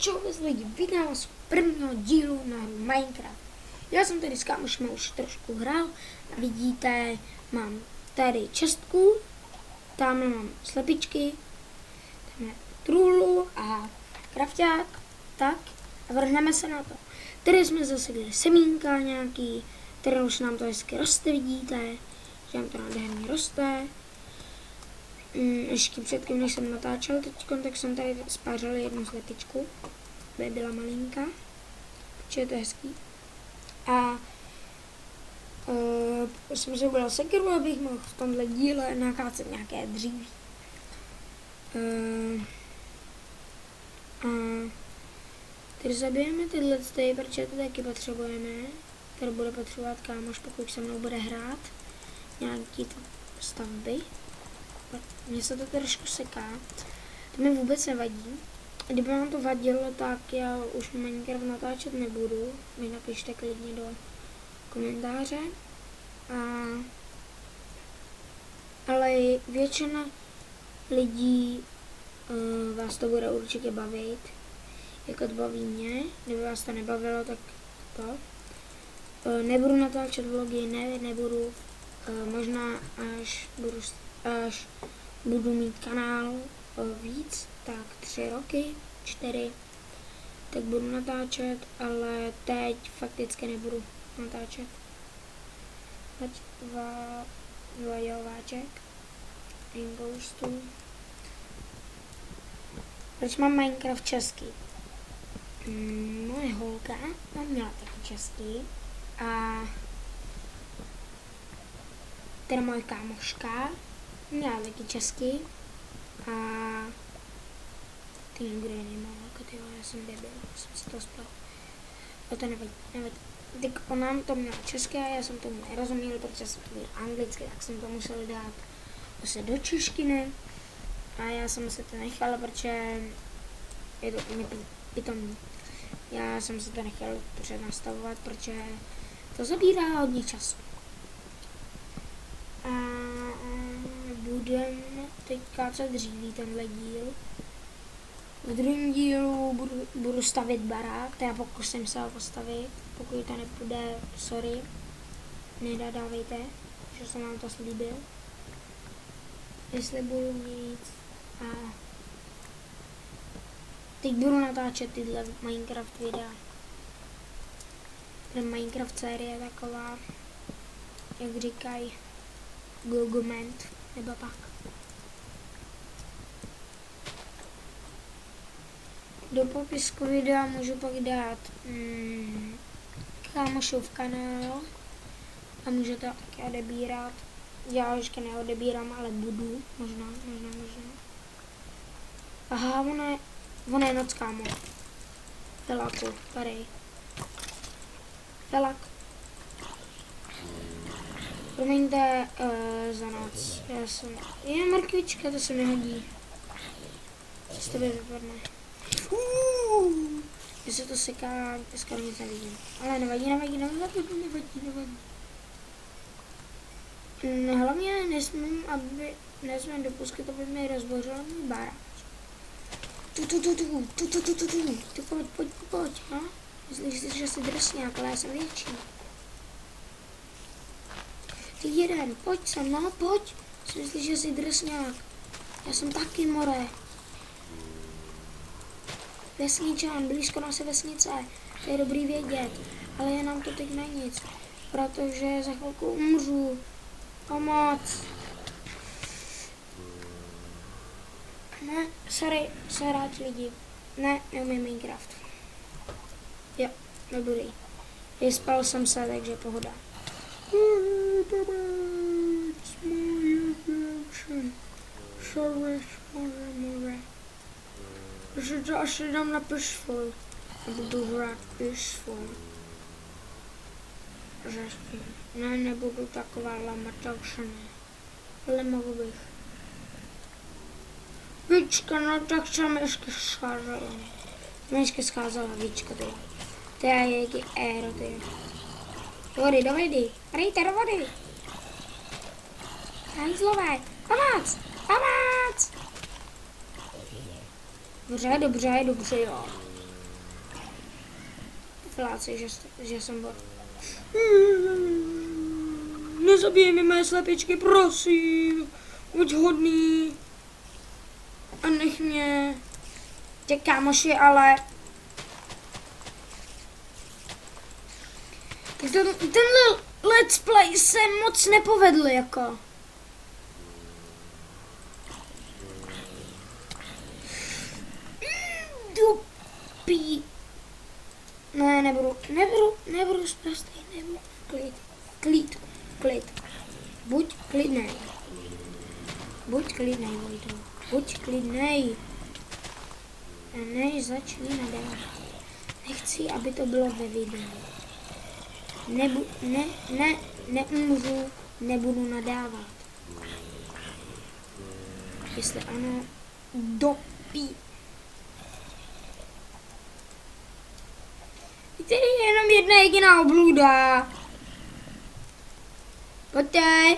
Čau lidi, vítám vás u prvního dílu na hru Minecraft. Já jsem tady s kámošem už trošku hrál a vidíte, mám tady čestku, tam mám slepičky, tam je trůlu a krafťák, tak a vrhneme se na to. Tady jsme zasadili semínka nějaký, tady už nám to hezky roste, vidíte, že nám to nádherně roste. Ještě předtím, než jsem natáčel teď, tak jsem tady spářil jednu slepičku, aby byla malinká, protože je to hezký. A jsem si udělal sekeru, abych mohl v tomhle díle nakácet nějaké dříví. A tady zabijeme tyhle stej, protože to taky potřebujeme. Tady bude potřebovat kámoš, pokud se mnou bude hrát nějaký stavby. Mně se to trošku seká, to mi vůbec nevadí. Kdyby vám to vadilo, tak já už Minecraft natáčet nebudu. Mi napište klidně do komentáře. Ale většina lidí vás to bude určitě bavit, jako to baví mě. Kdyby vás to nebavilo, tak to. Nebudu natáčet vlogy, nebudu. Možná až budu mít kanál víc, tak 3 roky, 4, tak budu natáčet, ale teď fakticky nebudu natáčet. Teď vajováček, Ringoustu. Proč mám Minecraft český? Moje holka měla taky český a teda moje kámoška měla taky český a ty nikdo nemá, jako já jsem debil, jsem si to spal. A to nevadí. Tak ona to měla české a já jsem tomu nerozuměl, protože jsem to měl anglicky, tak jsem to musel dát zase do češtiny a já jsem se to nechala, protože je to úplně pitomný. Já jsem se to nechal přednastavovat, protože to zabírá hodně času. A budeme teď kácet dříví tenhle díl. V druhém dílu budu stavět barák, teda pokusím se ho postavit. Pokud to nepůjde, sorry, nedávejte, že jsem vám to slíbil. Jestli budu mít a teď budu natáčet tyhle Minecraft videa. Ten Minecraft série je taková, jak říkají, Gogoment, nebo tak. Do popisku videa můžu pak dát kámošův kanál a můžete taky odebírat. Já ještě neodebírám, ale budu, možná. Aha, ona je noc, kámo. Felaku, tady. Felak. Promiňte za noc. Je mrkvička, to se mi hodí. Co z tebe vypadne? Když se to seká, dneska nic nevidím. Ale nevadí. Hlavně nesmím dopustit, aby mi rozbořil můj barák. Ty pojď, no? Myslíš si, že jsi drsňák, ale já jsem větší. Ty jeden, pojď sem, no, pojď. Myslíš, že jsi drsňák? Já jsem taky more. Vesničan, blízko naše vesnice, to je dobrý vědět, ale je nám to teď na nic, protože za chvilku umřu. Pomoc. Ne, sorry lidi, neumím Minecraft. Jo, dobrý. Vyspal jsem se, takže pohoda. More. Protože to asi dám na Peaceful. Budu hrát Peaceful. Ne, nebudu taková lamata, už ne. Ale mohl bych. Víčka, no tak jsem ještě scházela. Mě ještě scházela víčka, ty. To je jaký éro, ty. Do vody. Rejte do vody. Hajzlové, pomoc. Dobře, jo. Filáci, že jsem byl. Nezabijej mi mé slepičky, prosím. Buď hodný. A nech mě. Tě kámoši, ale... Tak tenhle let's play se moc nepovedl, jako. Dupí. Ne, nebudu zprostý, nebudu. Klid. Buď klidnej. Vojto. Buď klidnej. A než začni nadávat. Nechci, aby to bylo ve videu. Neumřu, nebudu nadávat. Jestli ano, dopí. Tady je jenom jedna jediná oblůda. Pojďte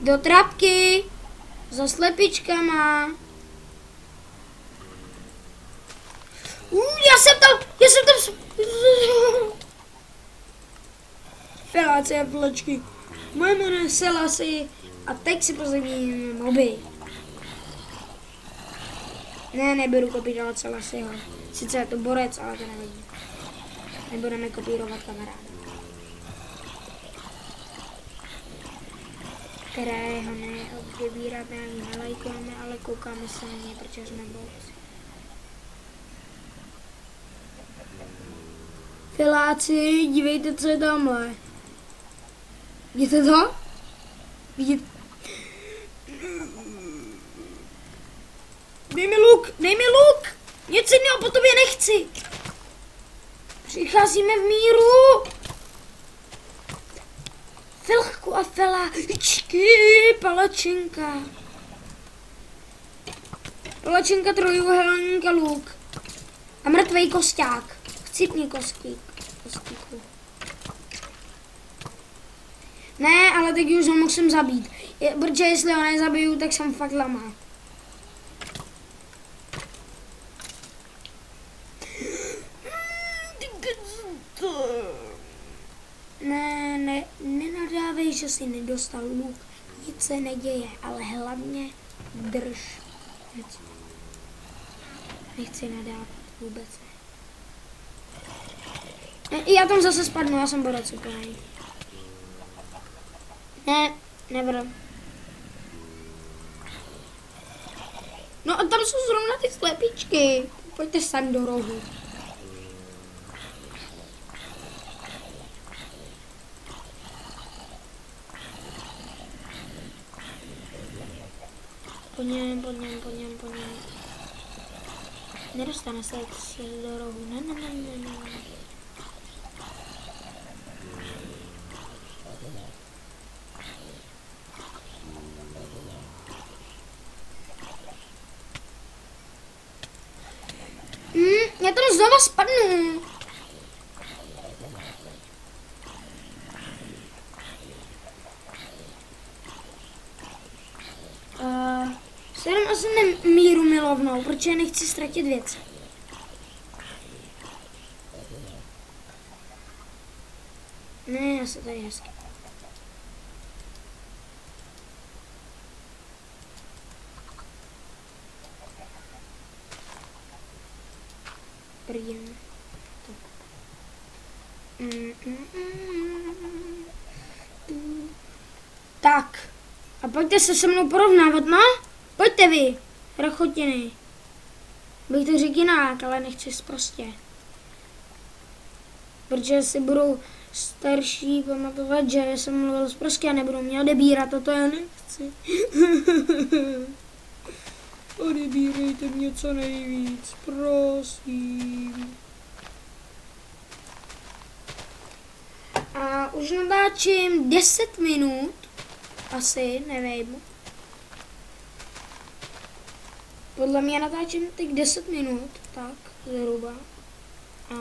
do trapky za slepičkama. Já jsem tam. Filáci a vlečky. Moje jméno je Selassie a teď si pozemím moby. Ne, nebudu kopírovat Selassieho. Sice je to borec, ale to nevadí. Nebudeme kopírovat kamaráda. Kterého neodbíráme ani nelajkujeme, ale koukáme se na ně, protože jsme borci. Filáci, dívejte, co je tamhle. Vidíte to? Vidíte? Dej mi luk! Nic jiného po tobě nechci! Přicházíme v míru! Filchu a feláčky, palačinka. Palačinka, trojuhelníka, luk. A mrtvej kosťák. Chcípni kostíku. Ne, ale teď už ho musím zabít. Protože jestli ho nezabiju, tak jsem fakt lama. Nenadávej, že jsi nedostal luk. Nic se neděje, ale hlavně drž. Nechci nadávat vůbec. Já tam zase spadnu, já jsem borec úplně. Ne, nebudu. No a tam jsou zrovna ty slepičky. Pojďte sem do rohu. Po něm. Nedostane se do rohu. Ne. Já tam znova spadnu. Se jenom asi míru milovnou, protože nechci ztratit věci. Ne, já se tady hezky. Prdím. Tak. A pojďte se mnou porovnávat, no? Pojďte vy, rachotiny. Bych to řekl jinak, ale nechci prostě. Protože si budou starší pamatovat, že jsem mluvil prostě a nebudu mě odebírat a to já nechci. Odebírejte mě co nejvíc, prosím. A už natáčím 10 minut, asi, nevím. Podle mě natáčím teď 10 minut, tak zhruba. A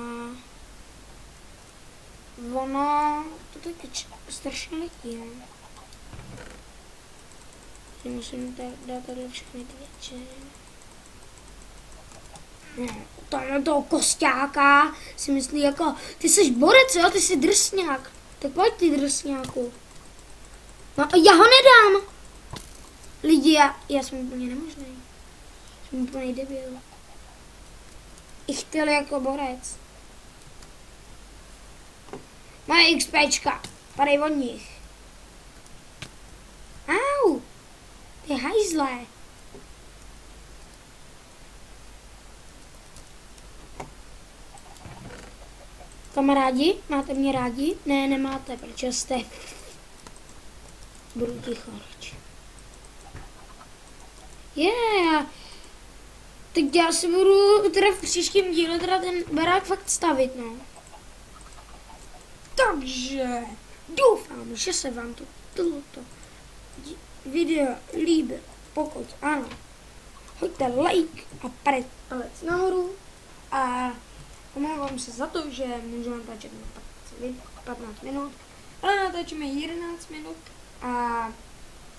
ono to teď strašně letí, no. Musím dát tady všechny ty věci. No, tam na toho Kosťáka si myslí jako, ty jsi borec, jo, ty jsi drsňák. Tak pojď ty drsňáku. No já ho nedám. Lidi, já jsem úplně nemožný. Jsem úplně debil. Ich chtěl jako borec. Moje XPčka, padej od nich. Au, ty hajzlé. Kamarádi, máte mě rádi? Ne, nemáte, protože jste... Budu ticho, radši. Tak já si budu teda v příštím díle teda ten barák fakt stavit, no. Takže doufám, že se vám tohoto video líbilo. Pokud ano, hoďte like a palec nahoru a omlouvám se za to, že můžu natáčet na 15 minut, ale natáčíme 11 minut a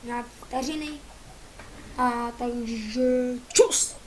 nějak vteřiny. A takže čus!